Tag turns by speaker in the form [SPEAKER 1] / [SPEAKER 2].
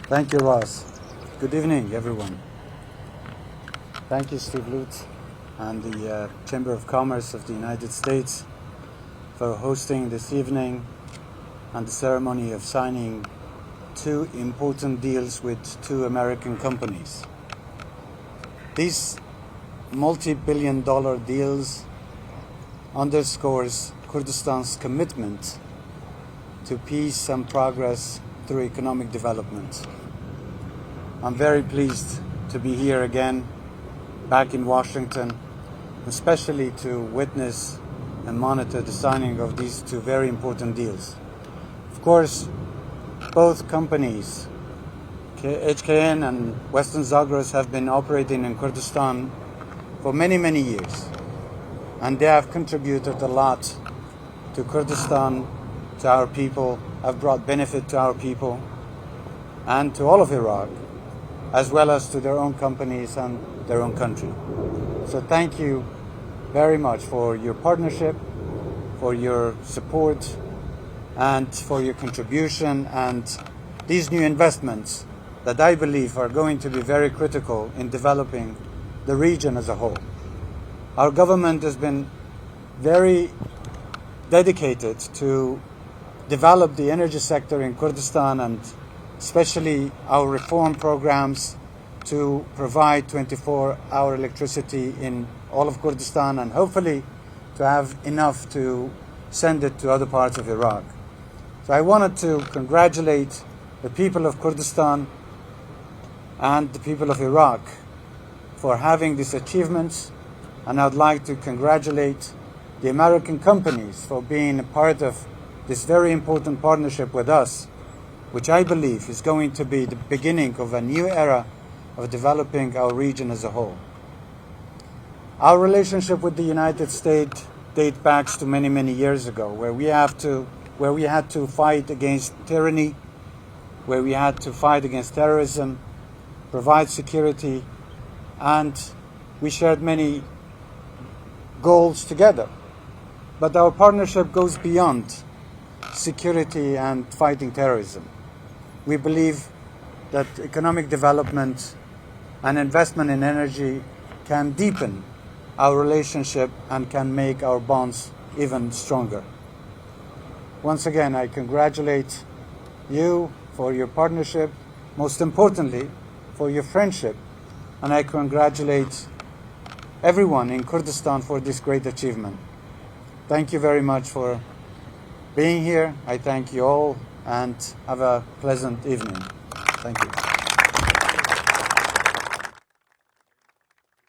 [SPEAKER 1] Thank you, Ross. Good evening, everyone. Thank you, Steve Lutz and the Chamber of Commerce of the United States for hosting this evening and the ceremony of signing two important deals with two American companies. These multi-billion-dollar deals underscores Kurdistan's commitment to peace and progress through economic development. I'm very pleased to be here again, back in Washington, especially to witness and monitor the signing of these two very important deals. Of course, both companies, HKN and Western Zagros, have been operating in Kurdistan for many, many years, and they have contributed a lot to Kurdistan, to our people, have brought benefit to our people and to all of Iraq, as well as to their own companies and their own country. So thank you very much for your partnership, for your support, and for your contribution, and these new investments that I believe are going to be very critical in developing the region as a whole. Our government has been very dedicated to develop the energy sector in Kurdistan, and especially our reform programs to provide 24-hour electricity in all of Kurdistan, and hopefully to have enough to send it to other parts of Iraq. So I wanted to congratulate the people of Kurdistan and the people of Iraq for having these achievements, and I'd like to congratulate the American companies for being a part of this very important partnership with us, which I believe is going to be the beginning of a new era of developing our region as a whole. Our relationship with the United States dates back to many, many years ago, where we had to fight against tyranny, where we had to fight against terrorism, provide security, and we shared many goals together. But our partnership goes beyond security and fighting terrorism. We believe that economic development and investment in energy can deepen our relationship and can make our bonds even stronger. Once again, I congratulate you for your partnership, most importantly for your friendship, and I congratulate everyone in Kurdistan for this great achievement. Thank you very much for being here. I thank you all and have a pleasant evening. Thank you.